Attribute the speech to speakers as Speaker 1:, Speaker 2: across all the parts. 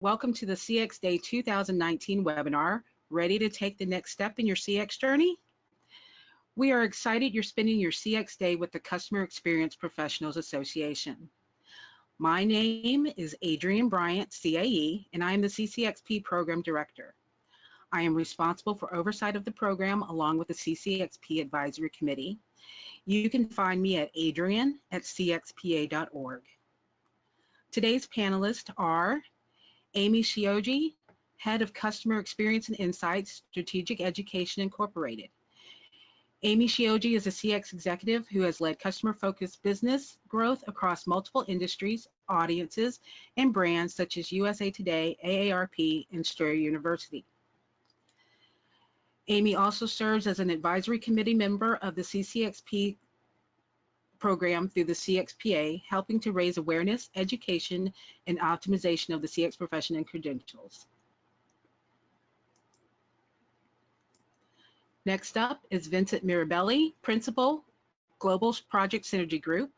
Speaker 1: Welcome to the CX Day 2019 webinar. Ready to take the next step in your CX journey? We are excited you're spending your CX Day with the Customer Experience Professionals Association. My name is Adrienne Bryant, CAE, and I am the CCXP Program Director. I am responsible for oversight of the program along with the CCXP Advisory Committee. You can find me at adrienne@cxpa.org. Today's panelists are Amy Shioji, Head of Customer Experience and Insights, Strategic Education Incorporated. Amy Shioji is a CX executive who has led customer-focused business growth across multiple industries, audiences, and brands such as USA Today, AARP, and Strayer University. Amy also serves as an advisory committee member of the CCXP program through the CXPA, helping to raise awareness, education, and optimization of the CX profession and credentials. Next up is Vincent Mirabelli, Principal, Global Project Synergy Group.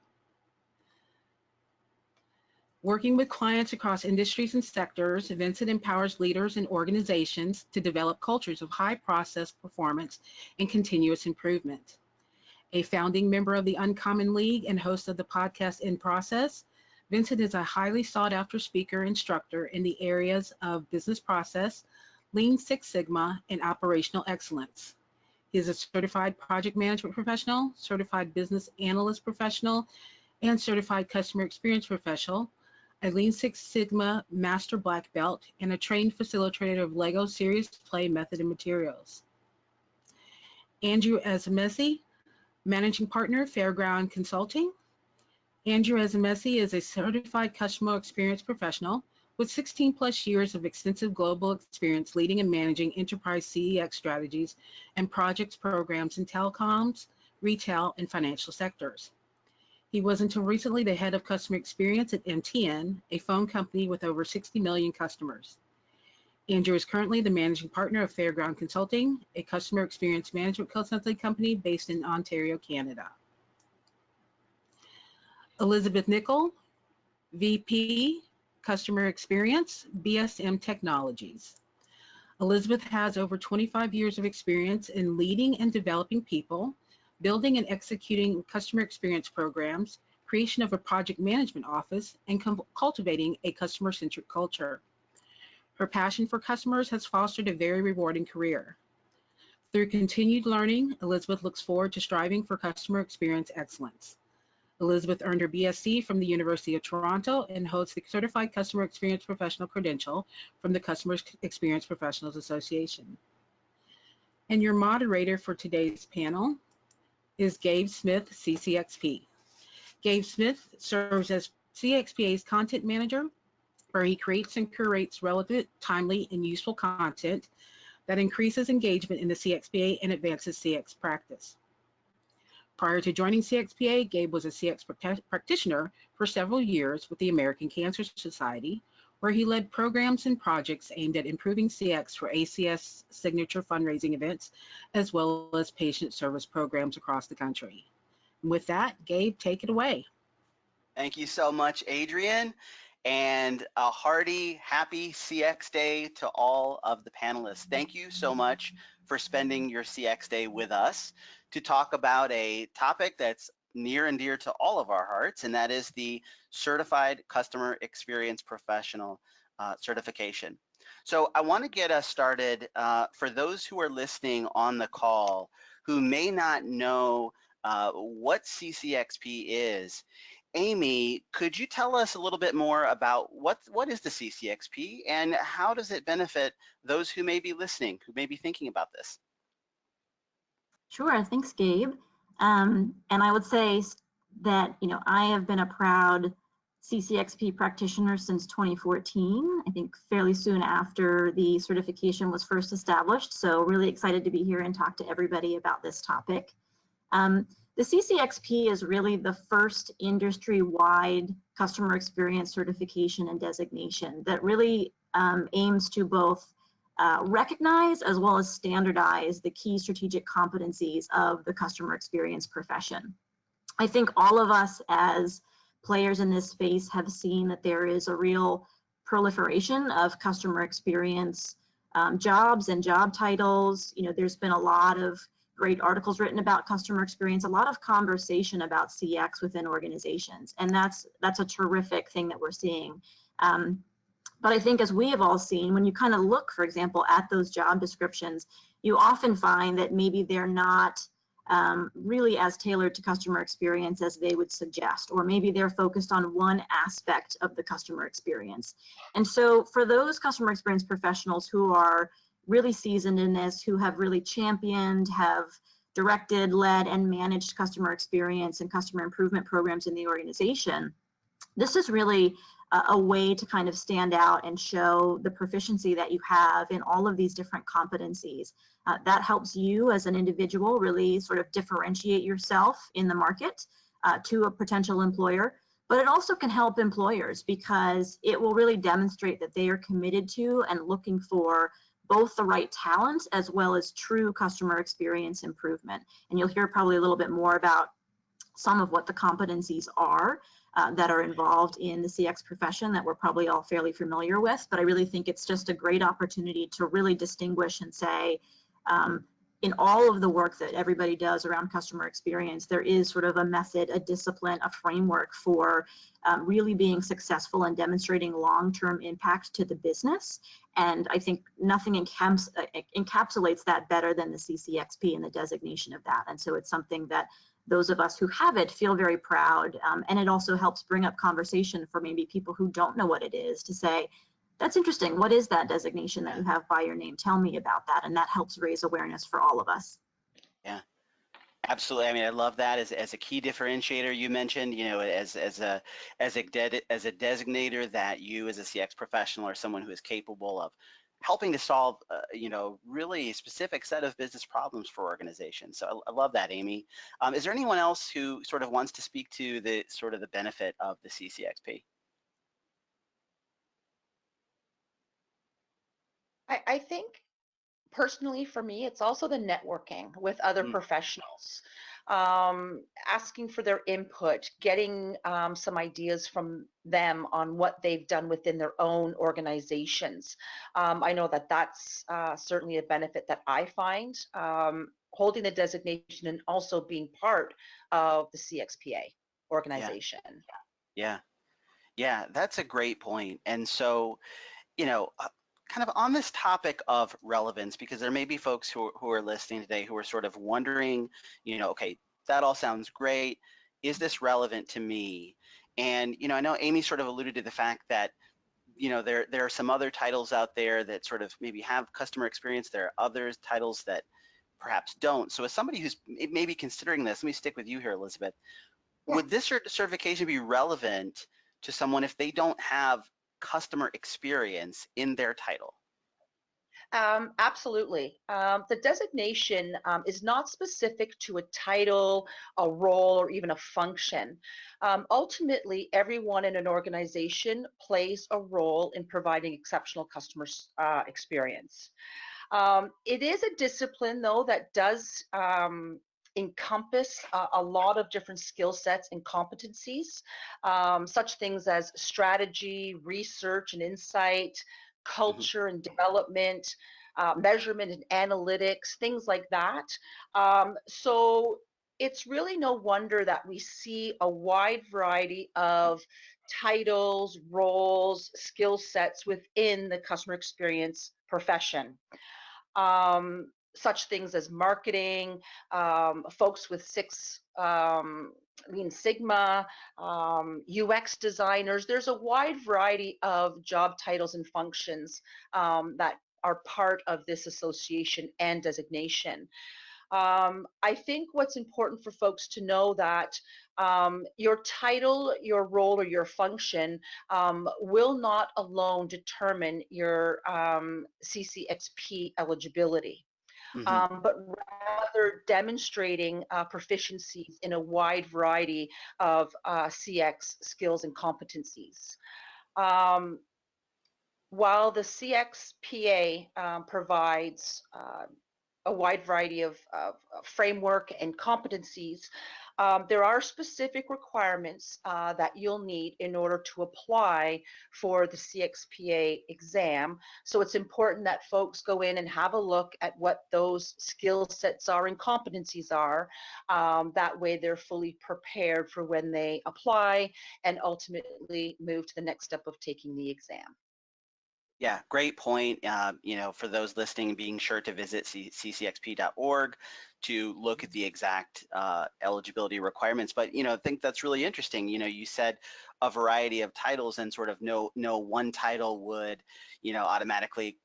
Speaker 1: Working with clients across industries and sectors, Vincent empowers leaders and organizations to develop cultures of high process performance and continuous improvement. A founding member of the Uncommon League and host of the podcast In Process, Vincent is a highly sought after speaker instructor in the areas of business process, Lean Six Sigma, and operational excellence. He is a certified project management professional, certified business analyst professional, and certified customer experience professional, a Lean Six Sigma master black belt, and a trained facilitator of Lego Serious Play method and materials. Andrew Esemezie, Managing Partner, Fairground Consulting. Andrew Esemezie is a certified customer experience professional with 16 plus years of extensive global experience leading and managing enterprise CEX strategies and projects programs in telecoms, retail, and financial sectors. He was until recently the head of customer experience at MTN, a phone company with over 60 million customers. Andrew is currently the managing partner of Fairground Consulting, a customer experience management consulting company based in Ontario, Canada. Elizabeth Nicoll, VP, Customer Experience, BSM Technologies. Elizabeth has over 25 years of experience in leading and developing people, building and executing customer experience programs, creation of a project management office, and cultivating a customer-centric culture. Her passion for customers has fostered a very rewarding career. Through continued learning, Elizabeth looks forward to striving for customer experience excellence. Elizabeth earned her BSc from the University of Toronto and holds the Certified Customer Experience Professional credential from the Customer Experience Professionals Association. And your moderator for today's panel is Gabe Smith, CCXP. Gabe Smith serves as CXPA's content manager, where he creates and curates relevant, timely, and useful content that increases engagement in the CXPA and advances CX practice. Prior to joining CXPA, Gabe was a CX practitioner for several years with the American Cancer Society, where he led programs and projects aimed at improving CX for ACS signature fundraising events, as well as patient service programs across the country. And with that, Gabe, take it away.
Speaker 2: Thank you so much, Adrienne. And a hearty, happy CX Day to all of the panelists. Thank you so much for spending your CX Day with us to talk about a topic that's near and dear to all of our hearts, and that is the Certified Customer Experience Professional certification. So I want to get us started for those who are listening on the call who may not know what CCXP is. Amy, could you tell us a little bit more about what is the CCXP and how does it benefit those who may be listening, who may be thinking about this?
Speaker 3: Sure, thanks, Gabe. And I would say that, I have been a proud CCXP practitioner since 2014, I think fairly soon after the certification was first established. So really excited to be here and talk to everybody about this topic. The CCXP is really the first industry-wide customer experience certification and designation that really aims to both recognize as well as standardize the key strategic competencies of the customer experience profession. I think all of us as players in this space have seen that there is a real proliferation of customer experience jobs and job titles. You know, there's been a lot of great articles written about customer experience, a lot of conversation about CX within organizations, and that's a terrific thing that we're seeing. But I think, as we have all seen, when you kind of look, for example, at those job descriptions, you often find that maybe they're not really as tailored to customer experience as they would suggest, or maybe they're focused on one aspect of the customer experience. And so for those customer experience professionals who are really seasoned in this, who have really championed, have directed, led, and managed customer experience and customer improvement programs in the organization, this is really a way to kind of stand out and show the proficiency that you have in all of these different competencies. That helps you as an individual really sort of differentiate yourself in the market to a potential employer, but it also can help employers because it will really demonstrate that they are committed to and looking for both the right talent as well as true customer experience improvement. And you'll hear probably a little bit more about some of what the competencies are that are involved in the CX profession that we're probably all fairly familiar with, but I really think it's just a great opportunity to really distinguish and say, in all of the work that everybody does around customer experience, there is sort of a method, a discipline, a framework for really being successful and demonstrating long-term impact to the business. And I think nothing encapsulates that better than the CCXP and the designation of that. And so it's something that those of us who have it feel very proud, and it also helps bring up conversation for maybe people who don't know what it is to say, that's interesting, what is that designation that you have by your name? Tell me about that. And that helps raise awareness for all of us.
Speaker 2: Yeah, absolutely. I mean, I love that as a key differentiator you mentioned, you know, as a designator that you as a CX professional are someone who is capable of helping to solve, you know, really a specific set of business problems for organizations. So I love that, Amy. Is there anyone else who sort of wants to speak to the sort of the benefit of the CCXP?
Speaker 4: I think personally for me, it's also the networking with other professionals, asking for their input, getting some ideas from them on what they've done within their own organizations. I know that that's certainly a benefit that I find, holding the designation and also being part of the CXPA organization.
Speaker 2: Yeah, that's a great point. And so, you know, kind of on this topic of relevance, because there may be folks who are listening today who are sort of wondering, you know, okay, that all sounds great. Is this relevant to me? And, you know, I know Amy sort of alluded to the fact that, you know, there are some other titles out there that sort of maybe have customer experience. There are other titles that perhaps don't. So as somebody who's maybe considering this, let me stick with you here, Elizabeth. Yeah. Would this certification be relevant to someone if they don't have customer experience in their title?
Speaker 4: Absolutely. The designation is not specific to a title, a role, or even a function. Ultimately, everyone in an organization plays a role in providing exceptional customer experience. It is a discipline, though, that does encompass a lot of different skill sets and competencies, such things as strategy, research and insight, culture and development, measurement and analytics, things like that. So it's really no wonder that we see a wide variety of titles, roles, skill sets within the customer experience profession. Such things as marketing, folks with Lean Sigma, UX designers. There's a wide variety of job titles and functions that are part of this association and designation. I think what's important for folks to know that your title, your role, or your function will not alone determine your CCXP eligibility. But rather demonstrating proficiencies in a wide variety of CX skills and competencies. While the CXPA provides a wide variety of framework and competencies. There are specific requirements that you'll need in order to apply for the CXPA exam. So it's important that folks go in and have a look at what those skill sets are and competencies are. That way they're fully prepared for when they apply and ultimately move to the next step of taking the exam.
Speaker 2: Yeah, great point. For those listening, being sure to visit ccxp.org to look at the exact eligibility requirements. But, I think that's really interesting. You said a variety of titles, and sort of no one title would, automatically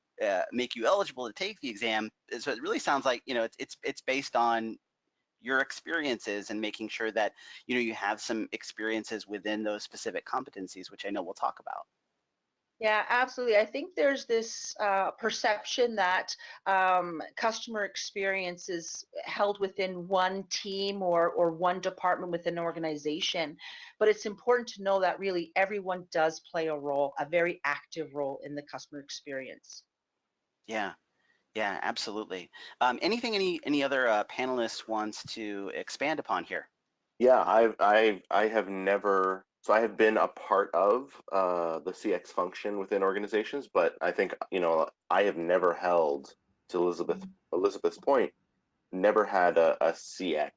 Speaker 2: make you eligible to take the exam. So it really sounds like, it's based on your experiences and making sure that, you have some experiences within those specific competencies, which I know we'll talk about.
Speaker 4: Yeah, absolutely. I think there's this perception that customer experience is held within one team or one department within an organization. But it's important to know that really everyone does play a role, a very active role in the customer experience.
Speaker 2: Yeah, absolutely. Anything any other panelists wants to expand upon here?
Speaker 5: Yeah, I have never, so I have been a part of the CX function within organizations, but I think, I have never held, to Elizabeth's point, never had a CX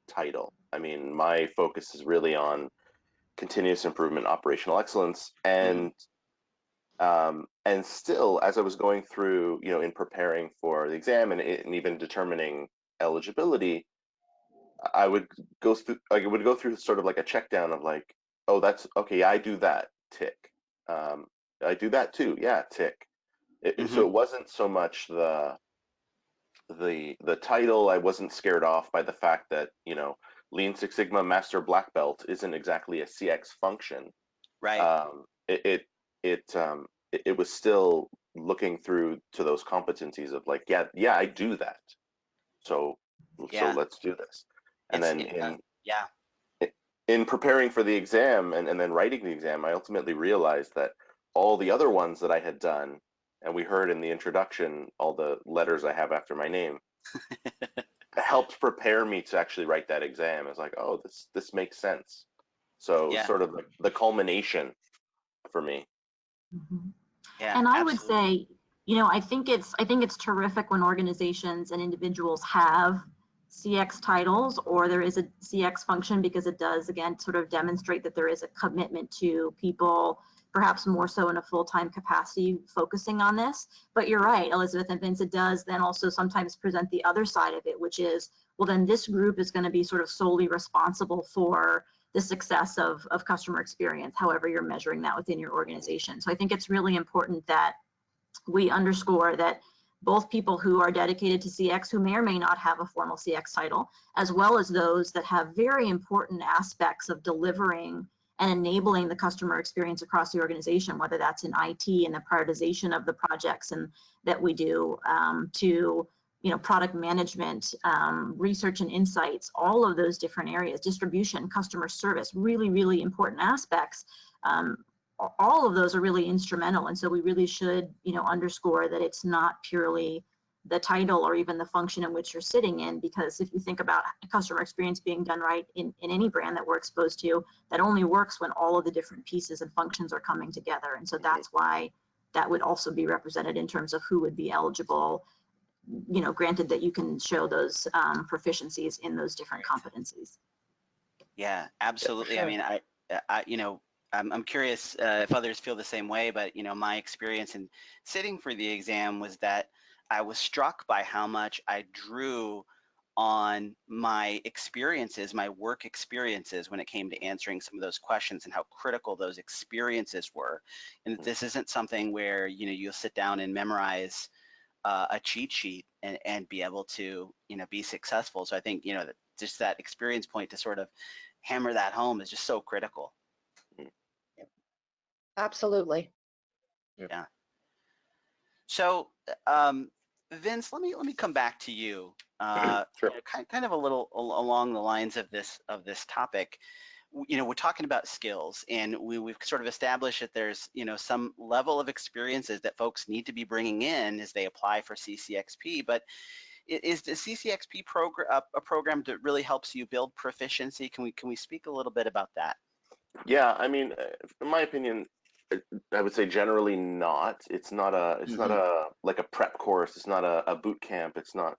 Speaker 5: title. I mean, my focus is really on continuous improvement, operational excellence, and still, as I was going through, in preparing for the exam and even determining eligibility, I would go through sort of like a check down of like, oh, that's okay. Yeah, I do that. Tick. I do that too. Yeah, tick. So it wasn't so much the title. I wasn't scared off by the fact that, Lean Six Sigma Master Black Belt isn't exactly a CX function.
Speaker 2: Right.
Speaker 5: It was still looking through to those competencies of like, yeah, I do that. So let's do this. And then in preparing for the exam and then writing the exam, I ultimately realized that all the other ones that I had done, and we heard in the introduction all the letters I have after my name, helped prepare me to actually write that exam. It's like, oh, this makes sense. So sort of the culmination for me.
Speaker 2: Yeah,
Speaker 3: and I
Speaker 2: absolutely.
Speaker 3: would say, I think it's terrific when organizations and individuals have CX titles or there is a CX function, because it does, again, sort of demonstrate that there is a commitment to people, perhaps more so in a full-time capacity, focusing on this. But you're right, Elizabeth and Vince, it does then also sometimes present the other side of it, which is, well, then this group is going to be sort of solely responsible for the success of customer experience, however you're measuring that within your organization. So I think it's really important that we underscore that both people who are dedicated to CX, who may or may not have a formal CX title, as well as those that have very important aspects of delivering and enabling the customer experience across the organization, whether that's in IT and the prioritization of the projects and that we do, to product management, research and insights, all of those different areas, distribution, customer service, really, really important aspects. All of those are really instrumental. And so we really should, underscore that it's not purely the title or even the function in which you're sitting in, because if you think about customer experience being done right in any brand that we're exposed to, that only works when all of the different pieces and functions are coming together. And so that's why that would also be represented in terms of who would be eligible, granted that you can show those proficiencies in those different competencies.
Speaker 2: Yeah, absolutely. Yeah, I mean, I'm curious if others feel the same way, but my experience in sitting for the exam was that I was struck by how much I drew on my experiences, my work experiences, when it came to answering some of those questions and how critical those experiences were. And this isn't something where you'll sit down and memorize a cheat sheet and be able to be successful. So I think just that experience point to sort of hammer that home is just so critical.
Speaker 4: Absolutely.
Speaker 2: Yeah. So, Vince, let me come back to you.
Speaker 5: Sure.
Speaker 2: Kind of a little along the lines of this topic. We're talking about skills, and we've sort of established that there's some level of experiences that folks need to be bringing in as they apply for CCXP. But is the CCXP program a program that really helps you build proficiency? Can we speak a little bit about that?
Speaker 5: Yeah, I mean, in my opinion, I would say generally not. It's not a like a prep course. It's not a boot camp. It's not.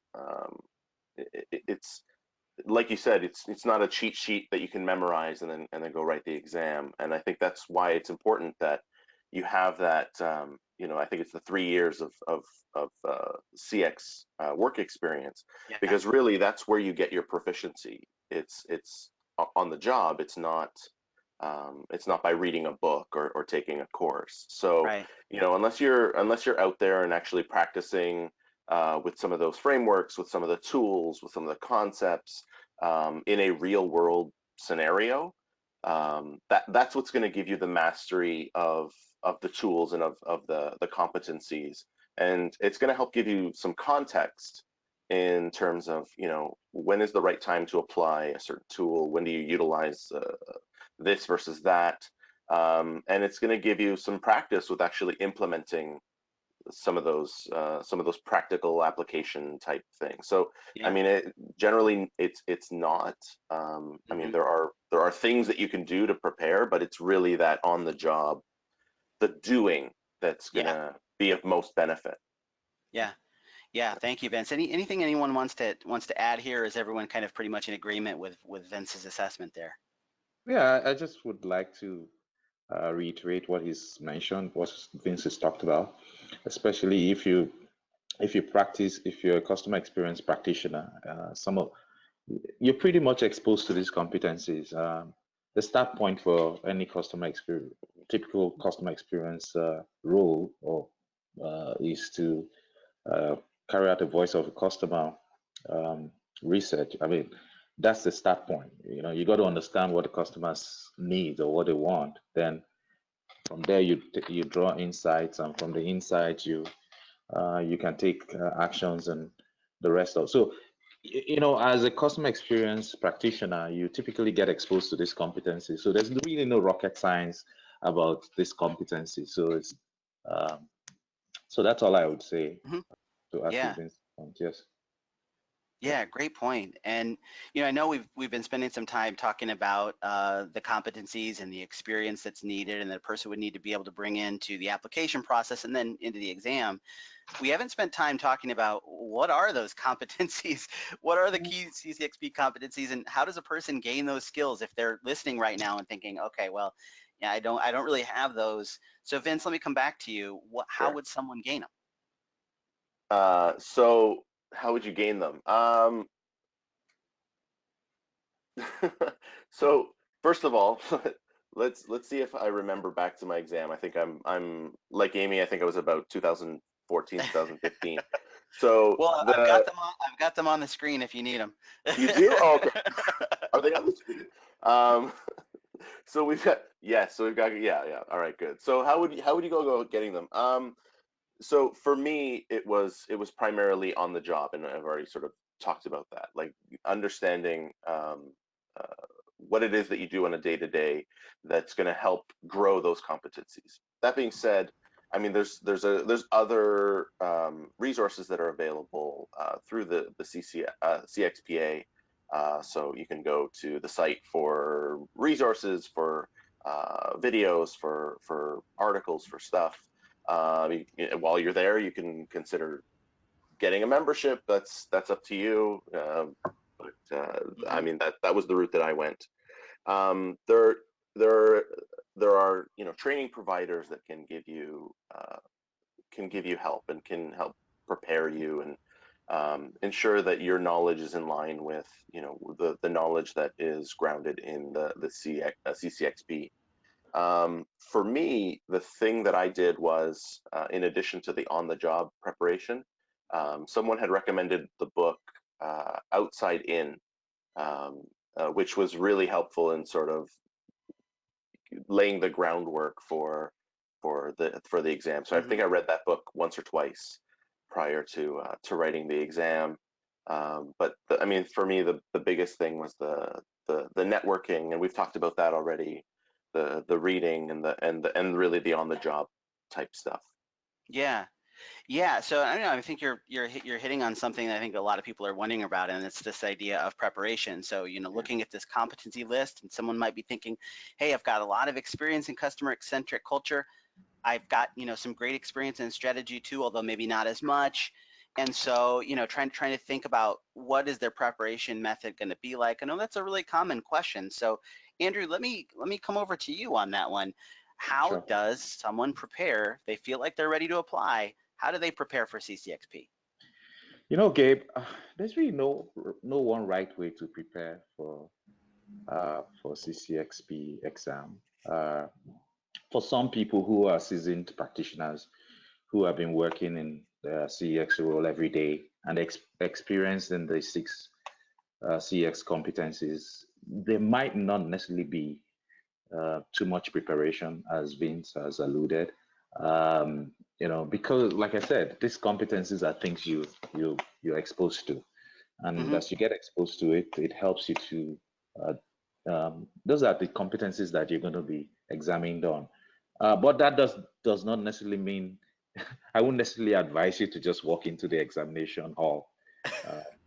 Speaker 5: It's like you said. It's not a cheat sheet that you can memorize and then go write the exam. And I think that's why it's important that you have that. I think it's the 3 years of CX work experience, because really that's where you get your proficiency. It's on the job. It's not by reading a book or taking a course. So, unless you're out there and actually practicing with some of those frameworks, with some of the tools, with some of the concepts in a real world scenario, that's what's going to give you the mastery of the tools and of the competencies. And it's going to help give you some context in terms of, when is the right time to apply a certain tool? When do you utilize this versus that? And it's going to give you some practice with actually implementing some of those practical application type things. So, I mean, generally it's not. I mean, there are things that you can do to prepare, but it's really that on the job, the doing that's going to be of most benefit.
Speaker 2: Yeah, thank you, Vince. Anything anyone wants to add here? Is everyone kind of pretty much in agreement with Vince's assessment there?
Speaker 6: Yeah, I just would like to reiterate what he's mentioned, what Vince has talked about, especially if you're a customer experience practitioner. You're pretty much exposed to these competencies. The start point for any typical customer experience role is to carry out a voice of a customer research. I mean, that's the start point. You got to understand what the customers need or what they want. Then from there, you draw insights, and from the insights, you can take actions and the rest of. So, as a customer experience practitioner, you typically get exposed to this competency. So there's really no rocket science about this competency. So it's so that's all I would say to add to Vince's point. Yes.
Speaker 2: Yeah, great point. And I know we've been spending some time talking about the competencies and the experience that's needed, and that a person would need to be able to bring into the application process and then into the exam. We haven't spent time talking about what are those competencies, what are the key CCXP competencies, and how does a person gain those skills if they're listening right now and thinking, okay, well, I don't really have those. So Vince, let me come back to you. How would someone gain them?
Speaker 5: So how would you gain them? So first of all, let's see if I remember back to my exam. I think I'm like Amy. I think I was about 2014, 2015. So
Speaker 2: well, I've got them on the screen if you need them.
Speaker 5: You do? Oh, okay. Are they on the screen? So we've got All right, good. So how would you go about getting them? So for me, it was primarily on the job, and I've already sort of talked about that, like understanding what it is that you do on a day-to-day that's going to help grow those competencies. That being said, I mean, there's other resources that are available through the CXPA. So you can go to the site for resources, for videos, for articles, for stuff. While you're there, you can consider getting a membership. That's up to you. I mean, that was the route that I went. There are training providers that can give you help and can help prepare you and ensure that your knowledge is in line with the knowledge that is grounded in the CCXP. For me, the thing that I did was, in addition to the on-the-job preparation, someone had recommended the book Outside In, which was really helpful in sort of laying the groundwork for the exam. So I think I read that book once or twice prior to writing the exam. But I mean, for me, the biggest thing was the networking, and we've talked about that already. The reading and really the on the job type stuff.
Speaker 2: Yeah. Yeah, so I don't know. I think you're hitting on something that I think a lot of people are wondering about, and it's this idea of preparation. So looking at this competency list, and someone might be thinking, "Hey, I've got a lot of experience in customer-centric culture. I've got some great experience in strategy too, although maybe not as much." And so trying to think about what is their preparation method going to be like. I know that's a really common question. So Andrew, let me come over to you on that one. How
Speaker 6: Sure.
Speaker 2: does someone prepare? They feel like they're ready to apply. How do they prepare for CCXP?
Speaker 6: Gabe, there's really no one right way to prepare for CCXP exam. For some people who are seasoned practitioners who have been working in the CX role every day and experienced in the 6 CX competencies, there might not necessarily be too much preparation, as Vince has alluded. Because like I said, these competencies are things you're exposed to, and as you get exposed to it, it helps you to. Those are the competencies that you're going to be examined on. But that does not necessarily mean I wouldn't necessarily advise you to just walk into the examination hall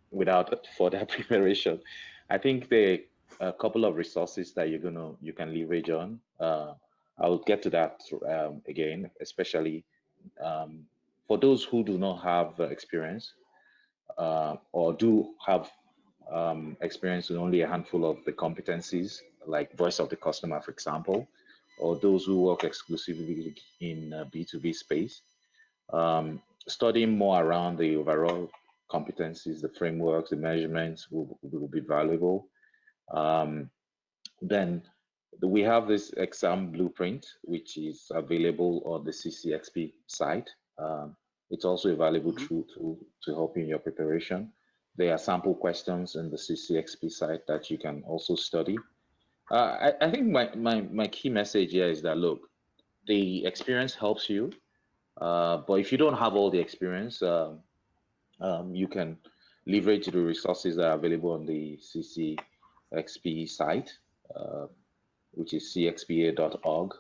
Speaker 6: without further preparation. I think there are a couple of resources that you can leverage on. I'll get to that again, especially for those who do not have experience or do have experience in only a handful of the competencies, like voice of the customer, for example, or those who work exclusively in B2B space. Studying more around the overall competencies, the frameworks, the measurements will be valuable. Then we have this exam blueprint, which is available on the CCXP site. It's also a valuable tool to help you in your preparation. There are sample questions in the CCXP site that you can also study. I think my key message here is that, look, the experience helps you, but if you don't have all the experience, you can leverage the resources that are available on the CCXP site, which is cxpa.org.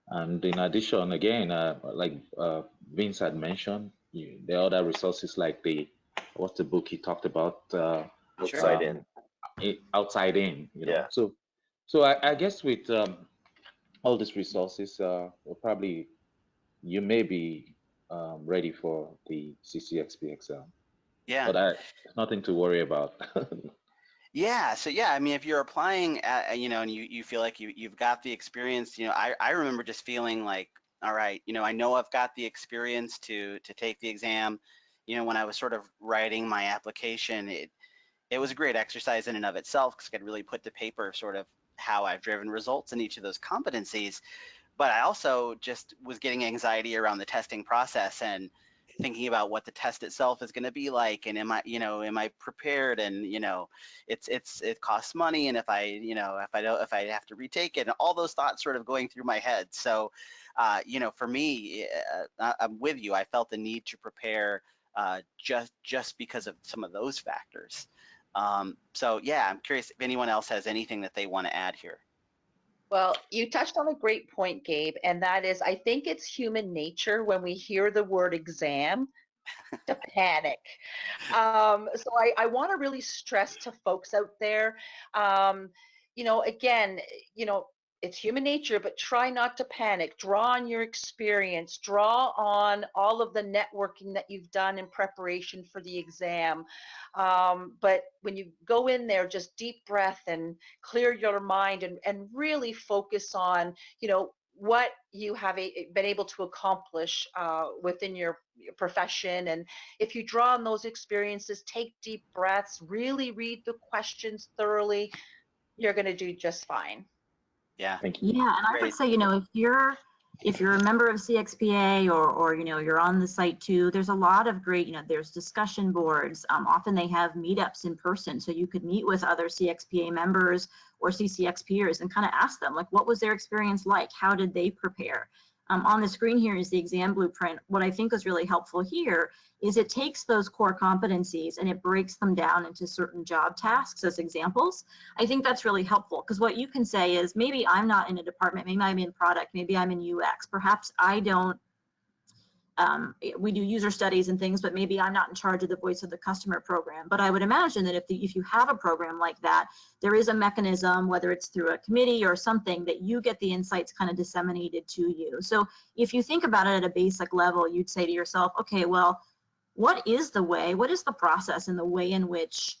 Speaker 6: And in addition, again, like Vince had mentioned, there are other resources like what's the book he talked about?
Speaker 5: Outside In.
Speaker 6: Outside In,
Speaker 5: Yeah.
Speaker 6: So I guess with all these resources, you may be ready for the CCXP exam.
Speaker 2: Yeah.
Speaker 6: But nothing to worry about.
Speaker 2: Yeah. So yeah, I mean, if you're applying, and you feel like you've got the experience, I remember just feeling like, all right, I know I've got the experience to take the exam. When I was sort of writing my application, it was a great exercise in and of itself because I could really put to paper sort of how I've driven results in each of those competencies. But I also just was getting anxiety around the testing process and thinking about what the test itself is going to be like, and am I prepared, and it costs money, and if I have to retake it, and all those thoughts sort of going through my head. So for me, I'm with you. I felt the need to prepare just because of some of those factors. So yeah, I'm curious if anyone else has anything that they want to add here.
Speaker 4: Well, you touched on a great point, Gabe, and that is, I think it's human nature when we hear the word exam to panic. So I want to really stress to folks out there, again, it's human nature, but try not to panic. Draw on your experience, draw on all of the networking that you've done in preparation for the exam. But when you go in there, just deep breath and clear your mind and really focus on, what you have been able to accomplish within your profession. And if you draw on those experiences, take deep breaths, really read the questions thoroughly, you're going to do just fine.
Speaker 2: Yeah.
Speaker 6: Thank you.
Speaker 3: Yeah, and I would say, if you're a member of CXPA or you're on the site too, there's a lot of great, there's discussion boards. Often they have meetups in person, so you could meet with other CXPA members or CCXPers and kind of ask them, like, what was their experience like? How did they prepare? On the screen here is the exam blueprint. What I think is really helpful here is it takes those core competencies and it breaks them down into certain job tasks as examples. I think that's really helpful because what you can say is, maybe I'm not in a department, maybe I'm in product, maybe I'm in UX, perhaps I don't we do user studies and things, but maybe I'm not in charge of the voice of the customer program. But I would imagine that if you have a program like that, there is a mechanism, whether it's through a committee or something, that you get the insights kind of disseminated to you. So if you think about it at a basic level, you'd say to yourself, okay, well, what is the process and the way in which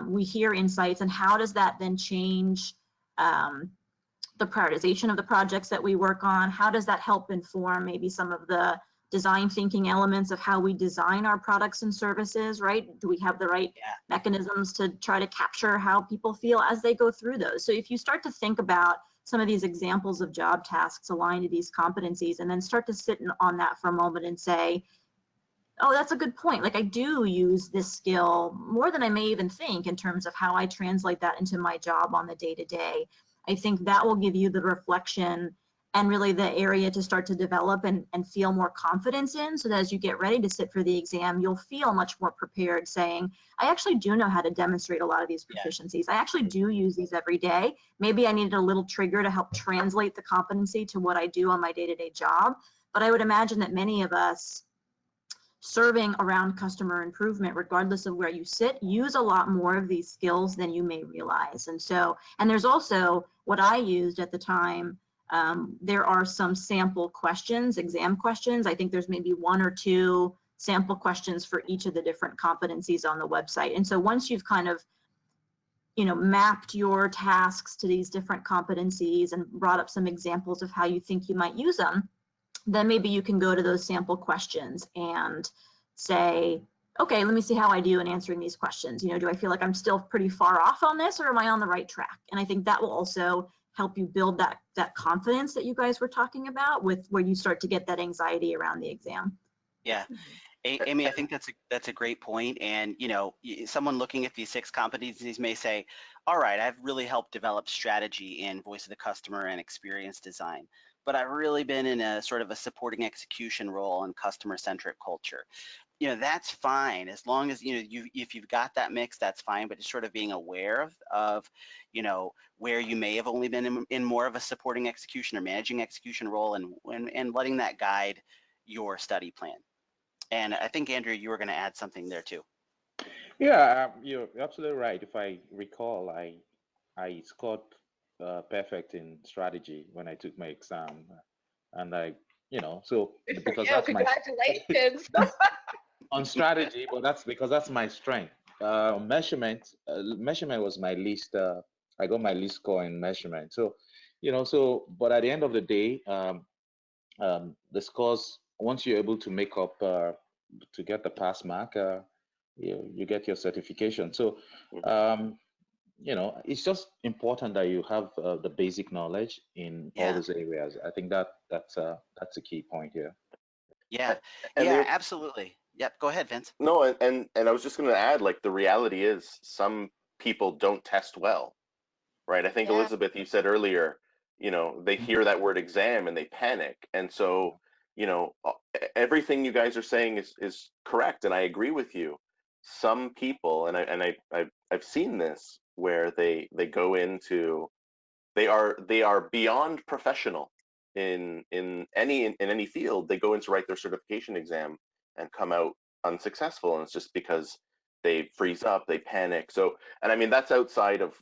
Speaker 3: we hear insights, and how does that then change the prioritization of the projects that we work on? How does that help inform maybe some of the design thinking elements of how we design our products and services, right? Do we have the right mechanisms to try to capture how people feel as they go through those? So if you start to think about some of these examples of job tasks aligned to these competencies, and then start to sit on that for a moment and say, oh, that's a good point. Like, I do use this skill more than I may even think in terms of how I translate that into my job on the day-to-day. I think that will give you the reflection and really the area to start to develop and feel more confidence in, so that as you get ready to sit for the exam, you'll feel much more prepared, saying, I actually do know how to demonstrate a lot of these proficiencies. I actually do use these every day. Maybe I needed a little trigger to help translate the competency to what I do on my day-to-day job. But I would imagine that many of us serving around customer improvement, regardless of where you sit, use a lot more of these skills than you may realize. And so, and there's also what I used at the time. There are some sample questions, exam questions. I think there's maybe 1 or 2 sample questions for each of the different competencies on the website. And so once you've kind of, mapped your tasks to these different competencies and brought up some examples of how you think you might use them, then maybe you can go to those sample questions and say, okay, let me see how I do in answering these questions. Do I feel like I'm still pretty far off on this, or am I on the right track? And I think that will also help you build that confidence that you guys were talking about, with where you start to get that anxiety around the exam.
Speaker 2: Yeah. Amy, I think that's a great point. And, someone looking at these 6 competencies may say, all right, I've really helped develop strategy in voice of the customer and experience design, but I've really been in a sort of a supporting execution role in customer-centric culture. That's fine, as long as, if you've got that mix, that's fine, but just sort of being aware of where you may have only been in more of a supporting execution or managing execution role, and letting that guide your study plan. And I think, Andrea, you were going to add something there too.
Speaker 6: Yeah, you're absolutely right. If I recall, I scored perfect in strategy when I took my exam, and so because that's
Speaker 4: congratulations.
Speaker 6: on strategy, but that's because that's my strength. Measurement was my least. I got my least score in measurement. So, but at the end of the day, the scores, once you're able to make up to get the pass mark, you get your certification. So, it's just important that you have the basic knowledge in all those areas. I think that's a key point here.
Speaker 2: Yeah, absolutely. Yep, go ahead, Vince.
Speaker 5: No, and I was just going to add, like, the reality is some people don't test well, right? I think, Elizabeth, you said earlier, they hear that word exam and they panic. And so, everything you guys are saying is correct, and I agree with you. Some people, and I've seen this, where they go into, they are beyond professional in any field. They go in to write their certification exam and come out unsuccessful, and it's just because they freeze up, they panic. So, and I mean, that's outside of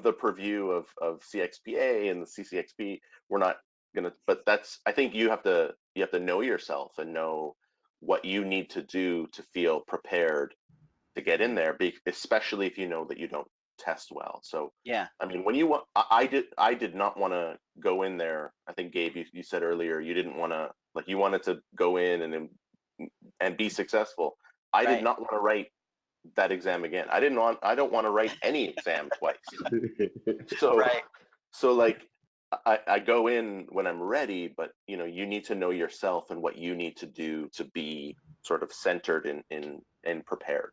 Speaker 5: the purview of CXPA and the CCXP. We're not gonna, but that's, I think you have to know yourself and know what you need to do to feel prepared to get in there, especially if you know that you don't test well. So
Speaker 2: yeah,
Speaker 5: I mean, when you want, I did not want to go in there. I think, Gabe, you said earlier you didn't want to, like, you wanted to go in and be successful. I did not want to write that exam again. I don't want to write any exam twice. So like, I go in when I'm ready, but you need to know yourself and what you need to do to be sort of centered and prepared.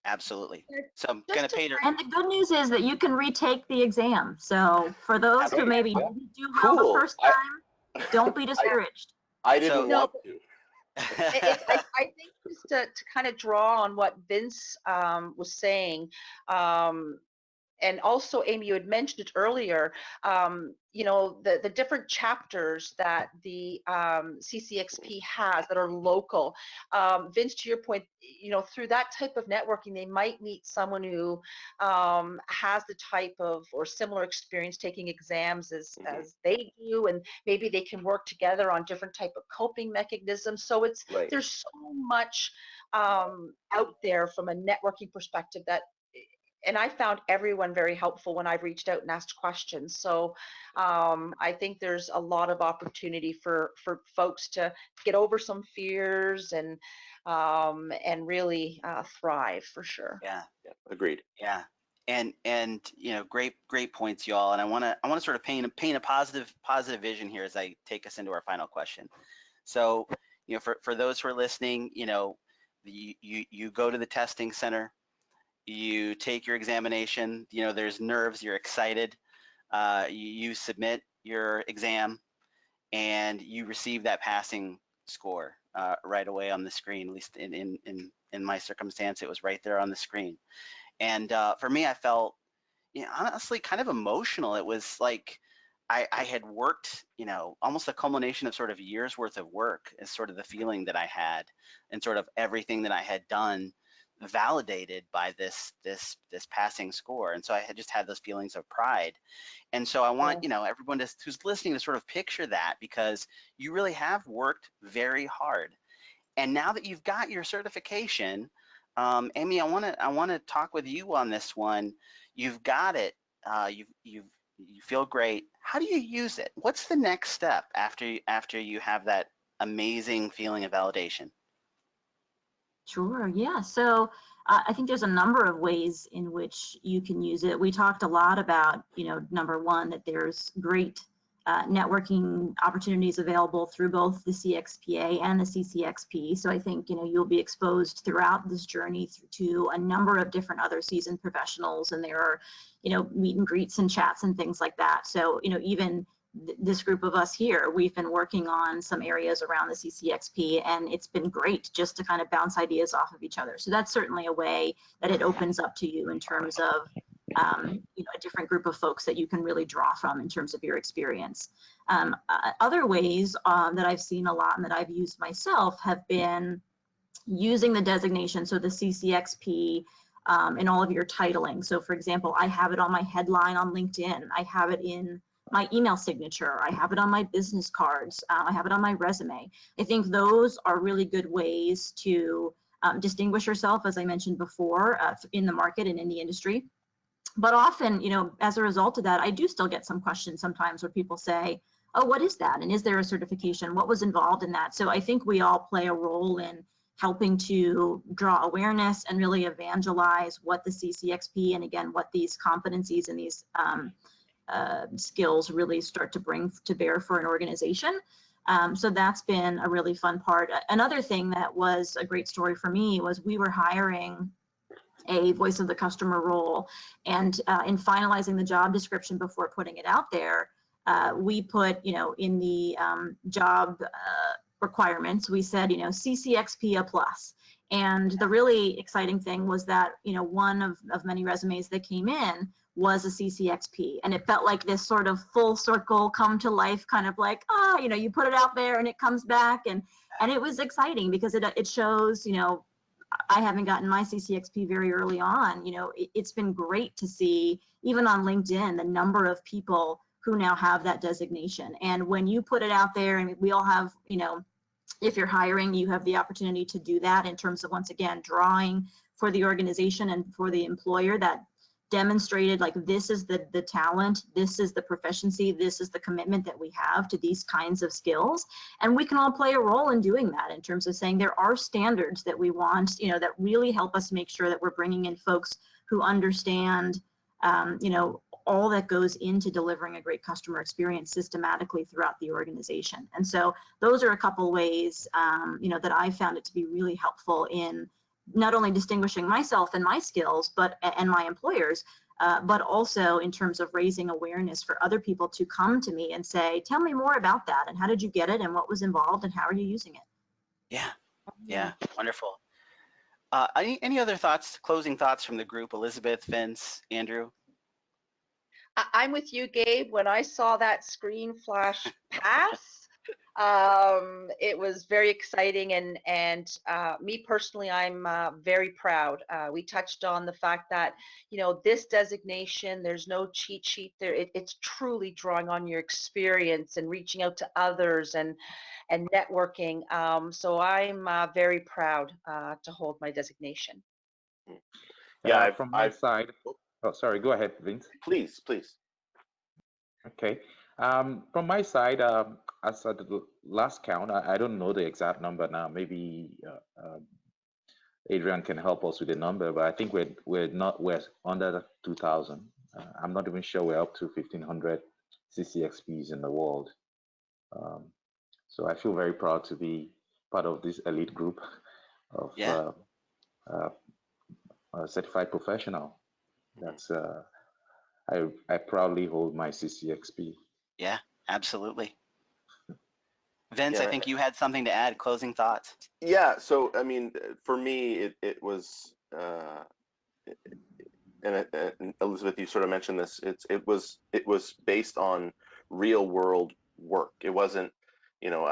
Speaker 2: Absolutely. So I'm going to pay her.
Speaker 3: And the good news is that you can retake the exam. So for those who maybe didn't do well the first time, don't be discouraged.
Speaker 5: I didn't want to.
Speaker 4: I think just to kind of draw on what Vince was saying, and also, Amy, you had mentioned it earlier, you know, the different chapters that the CCXP has that are local. Vince, to your point, you know, through that type of networking, they might meet someone who has the type of or similar experience taking exams as they do, and maybe they can work together on different type of coping mechanisms. So it's there's so much out there from a networking perspective that, and I found everyone very helpful when I've reached out and asked questions. So I think there's a lot of opportunity for folks to get over some fears and really thrive for sure.
Speaker 2: Yeah,
Speaker 5: agreed.
Speaker 2: Yeah, and you know, great points, y'all. And I want to sort of paint a positive vision here as I take us into our final question. So, you know, for those who are listening, you know, you go to the testing center. You take your examination, you know, there's nerves, you're excited, you submit your exam, and you receive that passing score right away on the screen. At least in my circumstance, it was right there on the screen. And for me, I felt, you know, honestly kind of emotional. It was like I had worked, you know, almost a culmination of sort of years worth of work is sort of the feeling that I had, and sort of everything that I had done validated by this passing score. And so I had just had those feelings of pride. And so I want, you know, everyone who's listening to sort of picture that, because you really have worked very hard. And now that you've got your certification, Amy, I want to talk with you on this one. You've got it. You feel great. How do you use it? What's the next step after you have that amazing feeling of validation?
Speaker 3: Sure, yeah. So I think there's a number of ways in which you can use it. We talked a lot about, you know, number one, that there's great networking opportunities available through both the CXPA and the CCXP. So I think, you know, you'll be exposed throughout this journey to a number of different other seasoned professionals, and there are, you know, meet and greets and chats and things like that. So, you know, even this group of us here, we've been working on some areas around the CCXP, and it's been great just to kind of bounce ideas off of each other. So that's certainly a way that it opens up to you in terms of you know, a different group of folks that you can really draw from in terms of your experience. Other ways that I've seen a lot and that I've used myself have been using the designation, so the CCXP, in all of your titling. So for example, I have it on my headline on LinkedIn. I have it in my email signature. I have it on my business cards. I have it on my resume. I think those are really good ways to distinguish yourself, as I mentioned before, in the market and in the industry. But often, you know, as a result of that, I do still get some questions sometimes where people say, oh, what is that? And is there a certification? What was involved in that? So I think we all play a role in helping to draw awareness and really evangelize what the CCXP, and again, what these competencies and these skills really start to bring to bear for an organization. So that's been a really fun part. Another thing that was a great story for me was we were hiring a voice of the customer role, and in finalizing the job description before putting it out there, we put, you know, in the job requirements, we said, you know, CCXP A+. And the really exciting thing was that, you know, one of many resumes that came in was a CCXP, and it felt like this sort of full circle, come to life, kind of like, you know, you put it out there and it comes back, and it was exciting because it shows, you know, I haven't gotten my CCXP very early on. You know, it's been great to see, even on LinkedIn, the number of people who now have that designation. And when you put it out there, and we all have, you know, if you're hiring, you have the opportunity to do that in terms of, once again, drawing for the organization and for the employer that demonstrated, like, this is the talent, this is the proficiency, this is the commitment that we have to these kinds of skills. And we can all play a role in doing that, in terms of saying there are standards that we want, you know, that really help us make sure that we're bringing in folks who understand, you know, all that goes into delivering a great customer experience systematically throughout the organization. And so those are a couple ways, you know, that I found it to be really helpful in not only distinguishing myself and my skills, and my employers, but also in terms of raising awareness for other people to come to me and say, tell me more about that, and how did you get it, and what was involved, and how are you using it?
Speaker 2: Yeah, wonderful. Any other thoughts, closing thoughts from the group? Elizabeth, Vince, Andrew?
Speaker 4: I'm with you, Gabe. When I saw that screen flash pass, it was very exciting, and me personally, I'm very proud. We touched on the fact that, you know, this designation, there's no cheat sheet there. It's truly drawing on your experience and reaching out to others and networking. So I'm very proud to hold my designation.
Speaker 5: Yeah,
Speaker 6: from my side. Oh, sorry. Go ahead, Vince.
Speaker 5: Please, please.
Speaker 6: Okay. From my side, as at the last count, I don't know the exact number now. Maybe Adrian can help us with the number, but I think we're under 2,000. I'm not even sure we're up to 1,500 CCXPs in the world. So I feel very proud to be part of this elite group of certified professional. That's I proudly hold my CCXP.
Speaker 2: Yeah, absolutely. Vince, I think you had something to add. Closing thoughts.
Speaker 5: Yeah. So I mean, for me, it was, and Elizabeth, you sort of mentioned this. It was based on real world work. It wasn't, you know,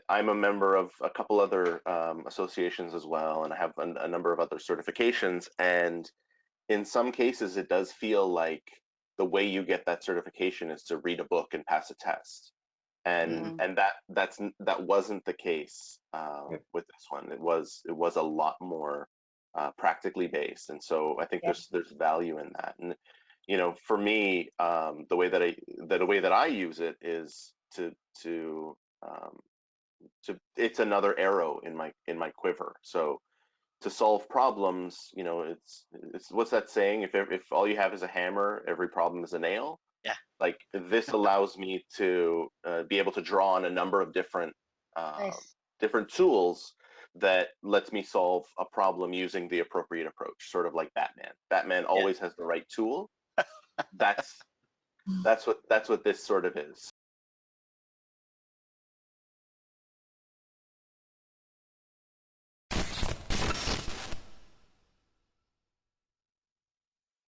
Speaker 5: I'm a member of a couple other associations as well, and I have a number of other certifications. And in some cases, it does feel like the way you get that certification is to read a book and pass a test. And that wasn't the case with this one. It was a lot more practically based, and so I think there's value in that. And you know, for me, the way that I use it is to it's another arrow in my quiver. So to solve problems, you know, it's what's that saying? If all you have is a hammer, every problem is a nail.
Speaker 2: Yeah.
Speaker 5: Like this allows me to be able to draw on a number of different different tools that lets me solve a problem using the appropriate approach, sort of like Batman. Batman always has the right tool. That's what this sort of is.